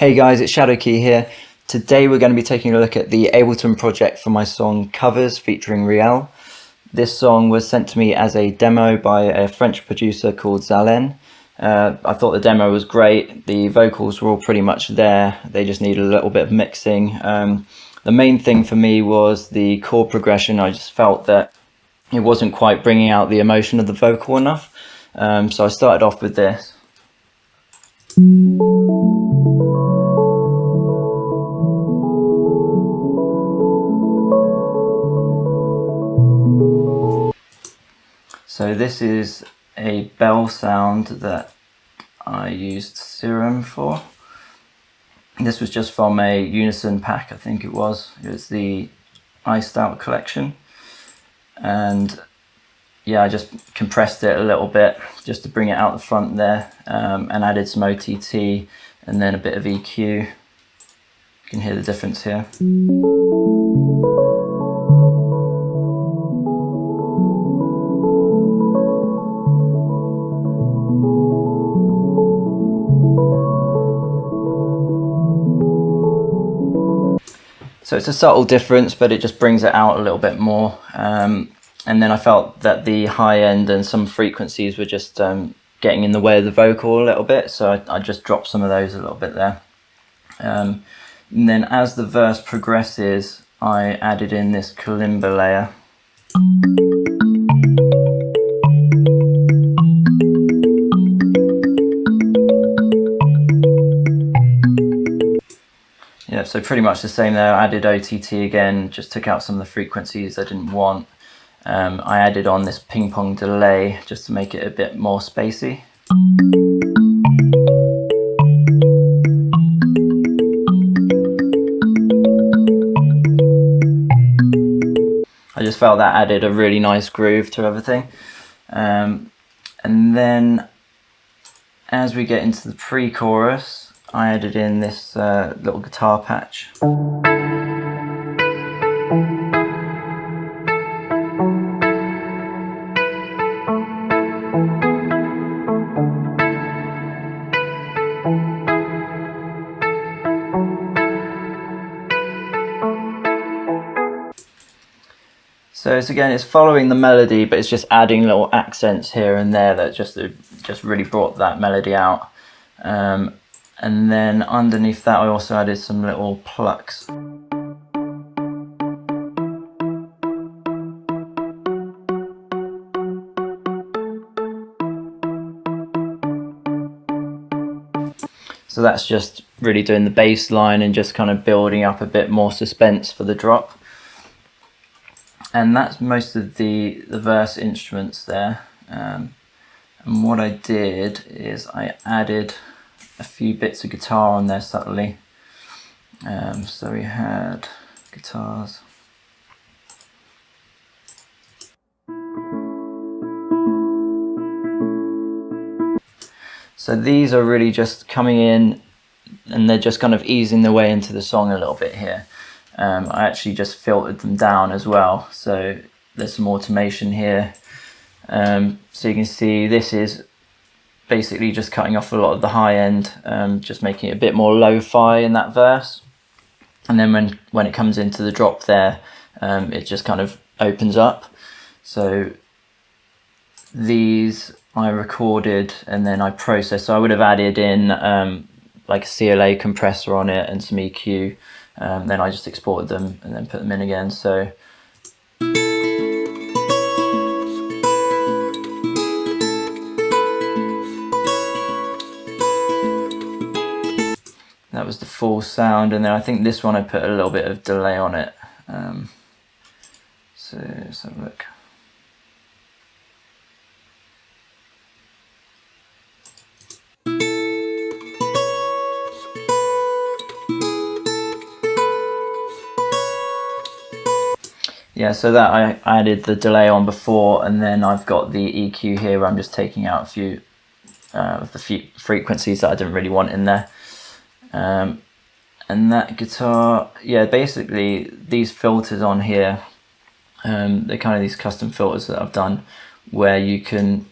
Hey guys, it's Shadowkey here. Today we're going to be taking a look at the Ableton project for my song Covers featuring RIELL. This song was sent to me as a demo by a French producer called Zalen. I thought the demo was great. The vocals were all pretty much there. They just needed a little bit of mixing. The main thing for me was the chord progression. I just felt that it wasn't quite bringing out the emotion of the vocal enough. So I started off with this. So this is a bell sound that I used Serum for. This was just from a Unison pack, I think it was. It was the Iced Out collection. And yeah, I just compressed it a little bit just to bring it out the front there, and added some OTT and then a bit of EQ. You can hear the difference here. So it's a subtle difference, but it just brings it out a little bit more. And then I felt that the high end and some frequencies were just getting in the way of the vocal a little bit, so I just dropped some of those a little bit there. And then as the verse progresses, I added in this kalimba layer. Yeah, so pretty much the same there. I added OTT again, just took out some of the frequencies I didn't want. I added on this ping pong delay just to make it a bit more spacey. I just felt that added a really nice groove to everything. And then as we get into the pre-chorus, I added in this little guitar patch. So it's following the melody, but it's just adding little accents here and there that just really brought that melody out. And then underneath that I also added some little plucks. So that's just really doing the bass line and just kind of building up a bit more suspense for the drop. And that's most of the verse instruments there. And what I did is I added a few bits of guitar on there subtly. So we had guitars. So these are really just coming in and they're just kind of easing their way into the song a little bit here. I actually just filtered them down as well, so there's some automation here. So you can see this is basically just cutting off a lot of the high end, just making it a bit more lo-fi in that verse. And then when it comes into the drop there, it just kind of opens up. So these I recorded and then I processed. So I would have added in like a CLA compressor on it and some EQ. Then I just exported them and then put them in again. So that was the full sound, and then I think this one I put a little bit of delay on it. So let's have a look. Yeah, so that I added the delay on before, and then I've got the EQ here where I'm just taking out a few of the frequencies that I didn't really want in there. And that guitar, yeah, basically these filters on here, they're kind of these custom filters that I've done where you can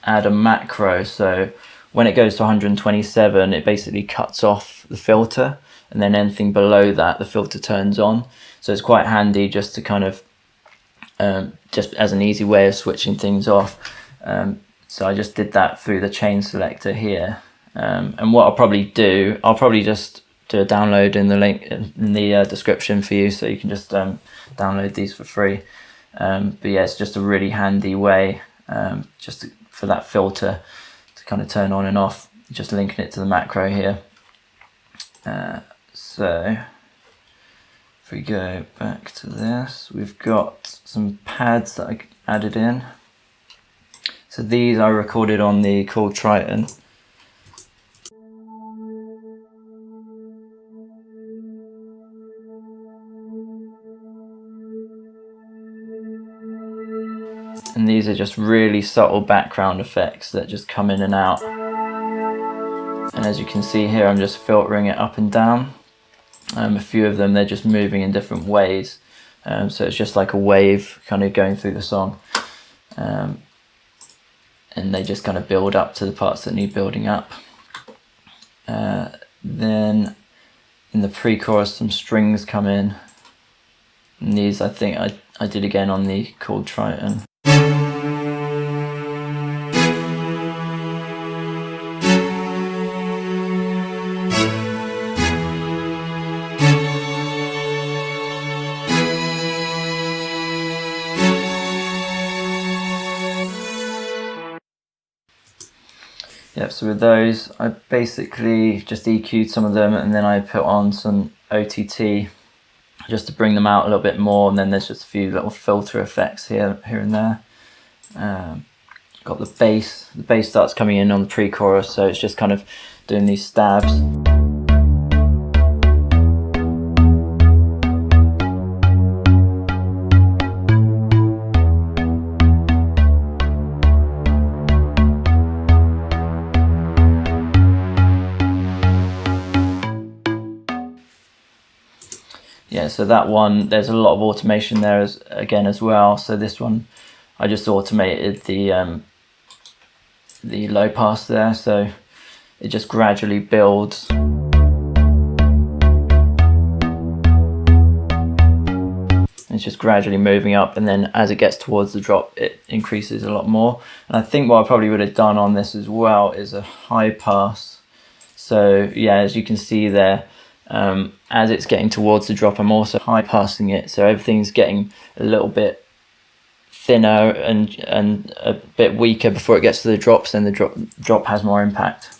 add a macro. So when it goes to 127, it basically cuts off the filter, and then anything below that, the filter turns on. So it's quite handy just to kind of, just as an easy way of switching things off. So I just did that through the chain selector here. And what I'll probably do, I'll probably just do a download in the link in the description for you, so you can just download these for free. But yeah, it's just a really handy way for that filter to kind of turn on and off, just linking it to the macro here. So if we go back to this, we've got some pads that I added in. So these I recorded on the Korg Triton. And these are just really subtle background effects that just come in and out. And as you can see here, I'm just filtering it up and down. A few of them, they're just moving in different ways. So it's just like a wave kind of going through the song. And they just kind of build up to the parts that need building up. Then in the pre-chorus, some strings come in. And these I think I did again on the Korg Triton. Yep, so with those, I basically just EQ'd some of them, and then I put on some OTT just to bring them out a little bit more, and then there's just a few little filter effects here and there. Got the bass starts coming in on the pre-chorus, so it's just kind of doing these stabs. Yeah, so that one, there's a lot of automation there as well. So this one, I just automated the low pass there, so it just gradually builds. It's just gradually moving up, and then as it gets towards the drop, it increases a lot more. And I think what I probably would have done on this as well is a high pass. So yeah, as you can see there, as it's getting towards the drop, I'm also high passing it, so everything's getting a little bit thinner and a bit weaker before it gets to the drops, then the drop has more impact.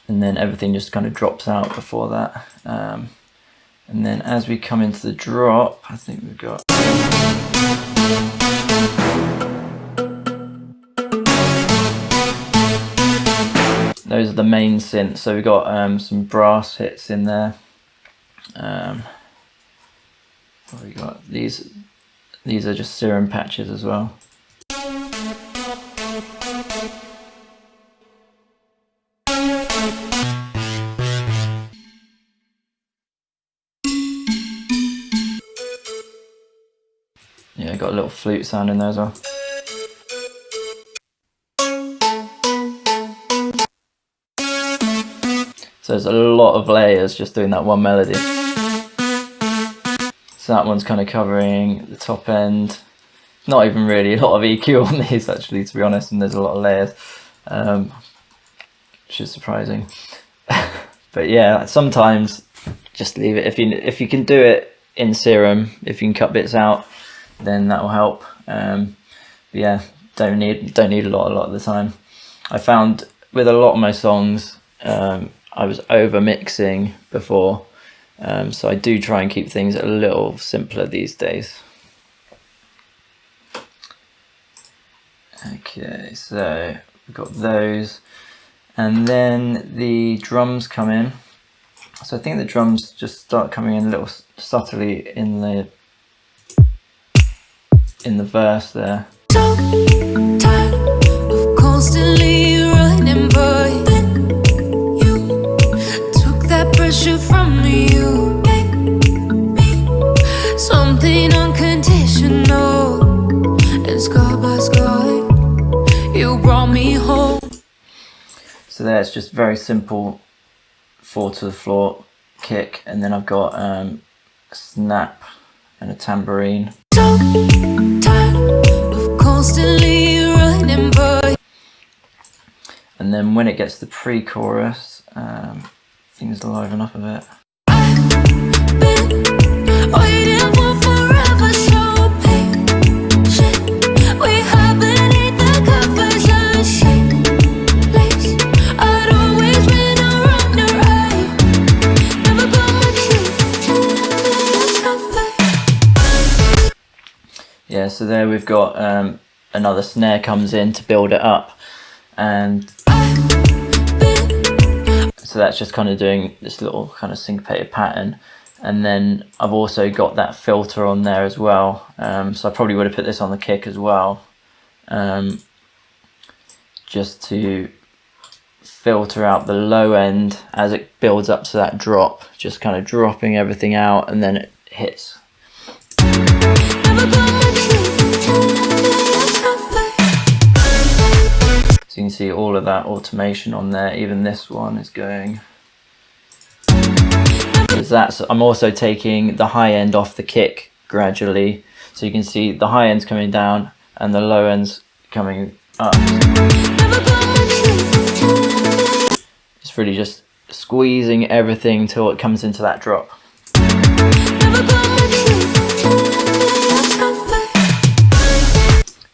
And then everything just kind of drops out before that. And then as we come into the drop, I think we've got... Those are the main synths, so we've got some brass hits in there. What have we got? These are just Serum patches as well. Yeah, got a little flute sound in there as well. So there's a lot of layers just doing that one melody. So that one's kind of covering the top end. Not even really a lot of EQ on these actually, to be honest, and there's a lot of layers, which is surprising. But yeah, sometimes just leave it. If you can do it in Serum, if you can cut bits out, then that will help. But yeah, don't need a lot of the time. I found with a lot of my songs, I was over mixing before, so I do try and keep things a little simpler these days. Okay, so we've got those, and then the drums come in. So I think the drums just start coming in a little subtly in the verse there. So tired of constantly running, but then you took that pressure from me. You gave me something unconditional, and scar by scar. there, it's just very simple 4 to the floor kick, and then I've got a snap and a tambourine. So tired of constantly running, boy. And then when it gets to the pre-chorus, things liven up a bit. Been waiting for forever, so patient. We hide beneath the covers of shameless. I'd always been around the right. Never got much use to the cover. Yeah, so there we've got another snare comes in to build it up, and so that's just kind of doing this little kind of syncopated pattern. And then I've also got that filter on there as well, so I probably would have put this on the kick as well, just to filter out the low end as it builds up to that drop, just kind of dropping everything out, and then it hits. So you can see all of that automation on there. Even this one is going. I'm also taking the high end off the kick gradually, so you can see the high end's coming down and the low end's coming up. It's really just squeezing everything till it comes into that drop.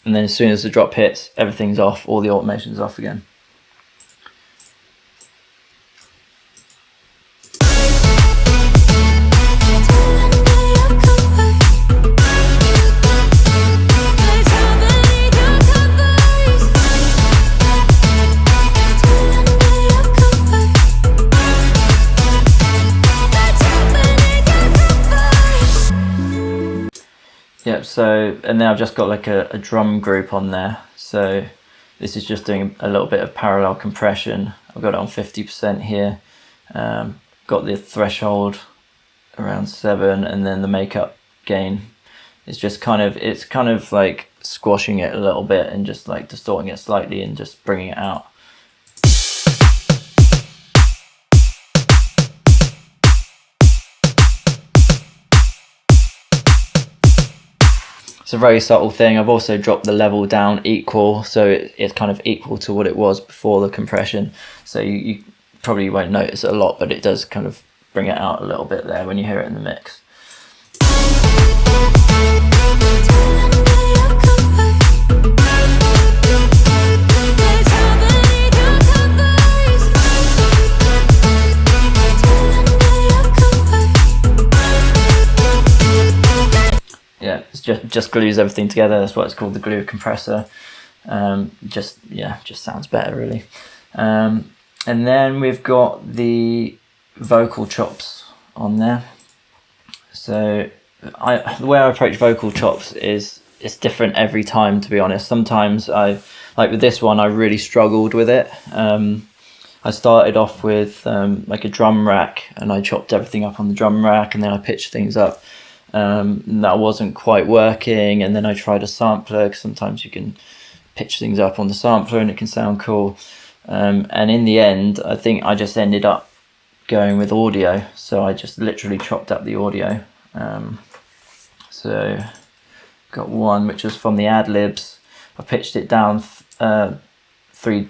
And then as soon as the drop hits, everything's off, all the automation's off again. Yep, so, and then I've just got like a drum group on there. So this is just doing a little bit of parallel compression. I've got it on 50% here. Got the threshold around 7, and then the makeup gain is just it's kind of like squashing it a little bit and just like distorting it slightly and just bringing it out. It's a very subtle thing. I've also dropped the level down equal, so it's kind of equal to what it was before the compression. So you probably won't notice it a lot, but it does kind of bring it out a little bit there when you hear it in the mix. Yeah, it's just glues everything together. That's what it's called, the glue compressor. Just sounds better really. And then we've got the vocal chops on there. So the way I approach vocal chops is it's different every time, to be honest. Sometimes like with this one, I really struggled with it. I started off with like a drum rack, and I chopped everything up on the drum rack, and then I pitched things up. That wasn't quite working, and then I tried a sampler, because sometimes you can pitch things up on the sampler and it can sound cool. And in the end, I think I just ended up going with audio, so I just literally chopped up the audio. So got one which was from the ad-libs. I pitched it down 3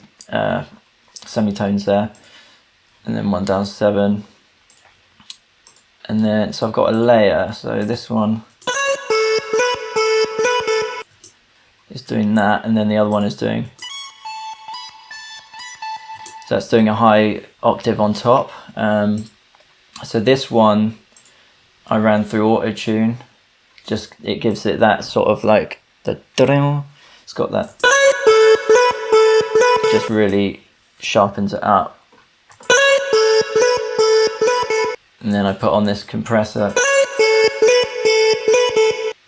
semitones there, and then one down 7. And then, so I've got a layer, so this one is doing that, and then the other one is doing, so that's doing a high octave on top. So this one I ran through auto-tune, just, it gives it that sort of like, it's got that, it just really sharpens it up. And then I put on this compressor.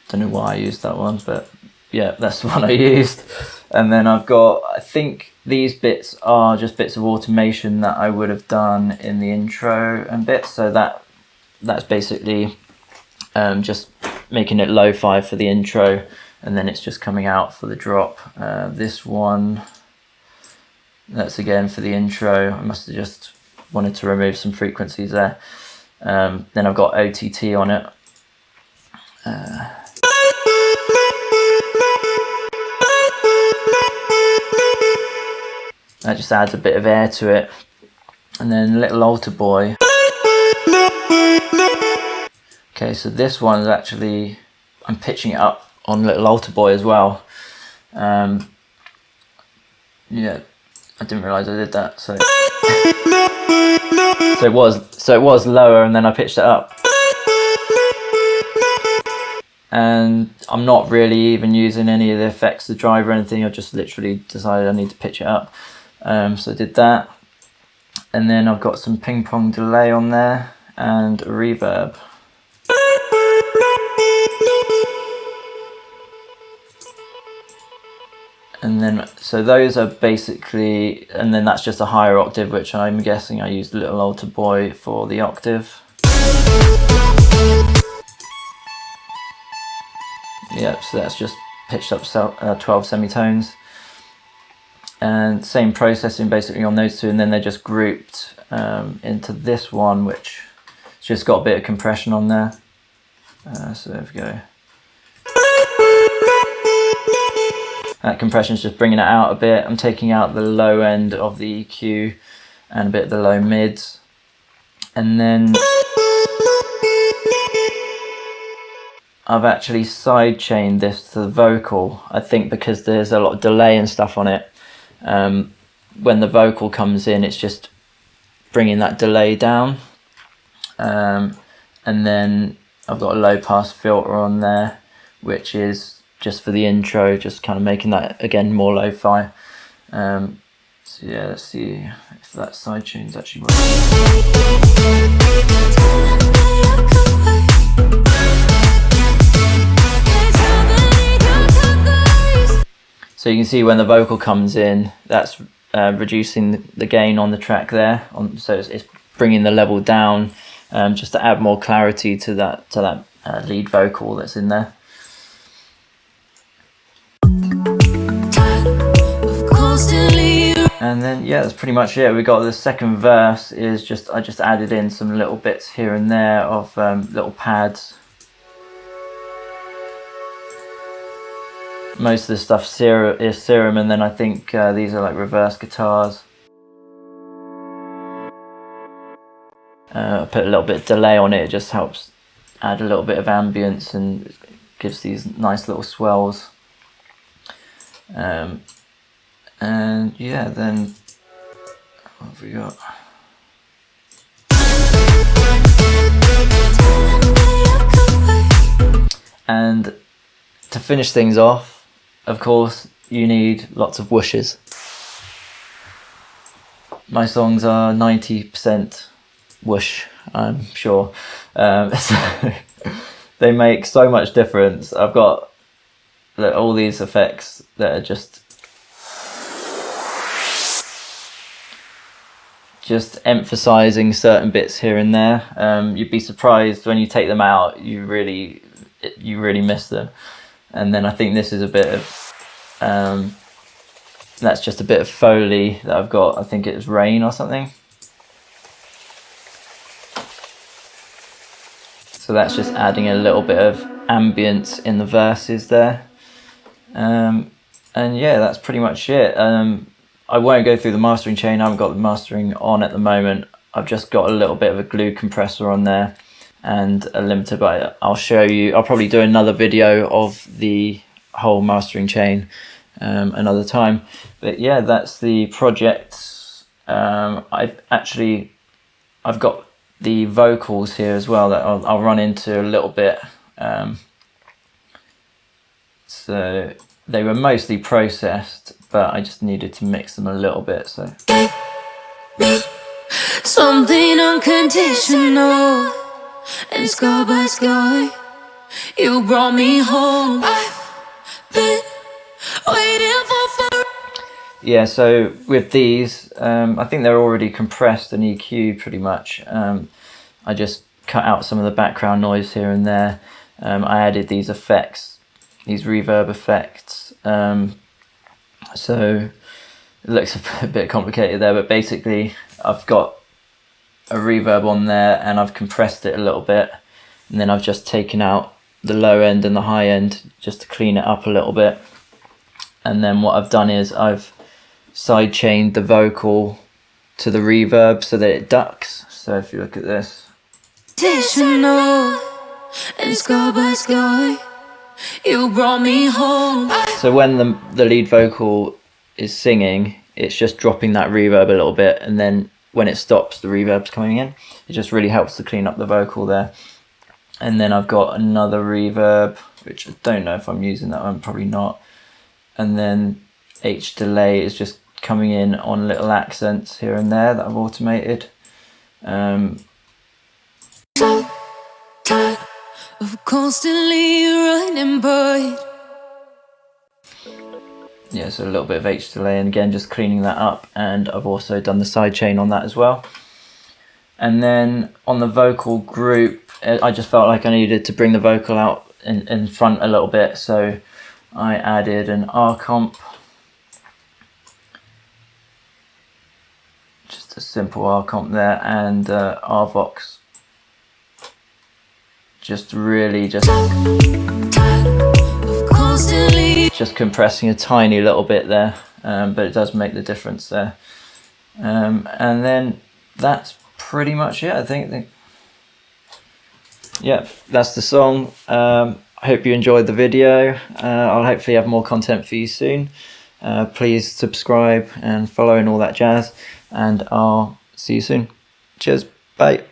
Don't know why I used that one, but yeah, that's the one I used. And then I've got, I think these bits are just bits of automation that I would have done in the intro and bits. So that's basically just making it lo-fi for the intro, and then it's just coming out for the drop. This one That's again for the intro. I must have just wanted to remove some frequencies there. Then I've got OTT on it. That just adds a bit of air to it. And then Little Altar Boy. Okay, so this one's actually, I'm pitching it up on Little Altar Boy as well. Yeah, I didn't realise I did that. So it was lower, and then I pitched it up. And I'm not really even using any of the effects, the drive or anything. I just literally decided I need to pitch it up. So I did that. And then I've got some ping pong delay on there and a reverb. And then, so those are basically, and then that's just a higher octave, which I'm guessing I used Little Altar Boy for the octave. Yep, so that's just pitched up 12 semitones. And same processing basically on those two, and then they're just grouped into this one, which has just got a bit of compression on there. So there we go. That compression is just bringing it out a bit. I'm taking out the low end of the EQ and a bit of the low mids. And then I've actually sidechained this to the vocal, I think because there's a lot of delay and stuff on it. When the vocal comes in, it's just bringing that delay down. And then I've got a low pass filter on there, which is just for the intro, just kind of making that again more lo-fi. So yeah, let's see if that sidechain's actually working. So you can see when the vocal comes in, that's reducing the gain on the track there. So it's bringing the level down, just to add more clarity to that lead vocal that's in there. And then yeah, that's pretty much it. We got the second verse is just, I just added in some little bits here and there of little pads. Most of the stuff is Serum, and then I think these are like reverse guitars. I put a little bit of delay on it, it just helps add a little bit of ambience and gives these nice little swells. And yeah, then what have we got? And to finish things off, of course, you need lots of whooshes. My songs are 90% whoosh, I'm sure. So they make so much difference. I've got all these effects that are just emphasizing certain bits here and there. You'd be surprised when you take them out, you really miss them. And then I think this is a bit of that's just a bit of Foley that I've got. I think it's Rain or something. So that's just adding a little bit of ambience in the verses there. And yeah, that's pretty much it. I won't go through the mastering chain. I haven't got the mastering on at the moment. I've just got a little bit of a glue compressor on there and a limiter, but I'll show you. I'll probably do another video of the whole mastering chain another time. But yeah, that's the project. I've got the vocals here as well that I'll run into a little bit. So they were mostly processed, but I just needed to mix them a little bit. So something unconditional, and sky by sky, you brought me home. I've been waiting for. Yeah, so with these, I think they're already compressed and EQ'd pretty much. I just cut out some of the background noise here and there. I added these effects, these reverb effects. So it looks a bit complicated there, but basically I've got a reverb on there and I've compressed it a little bit, and then I've just taken out the low end and the high end just to clean it up a little bit. And then what I've done is I've side chained the vocal to the reverb so that it ducks. So if you look at this, and sky by sky, you brought me home. so when the lead vocal is singing, it's just dropping that reverb a little bit, and then when it stops, the reverb's coming in. It just really helps to clean up the vocal there. And then I've got another reverb, which I don't know if I'm using that one, probably not. And then H delay is just coming in on little accents here and there that I've automated. So tired of constantly running, but Yeah, so a little bit of H delay, and again just cleaning that up, and I've also done the sidechain on that as well. And then on the vocal group, I just felt like I needed to bring the vocal out in front a little bit, so I added an RComp, just a simple RComp there, and RVox, just really just compressing a tiny little bit there, but it does make the difference there. And then that's pretty much it, I think. Yeah, that's the song. I hope you enjoyed the video. I'll hopefully have more content for you soon. Please subscribe and follow and all that jazz, and I'll see you soon. Cheers, bye.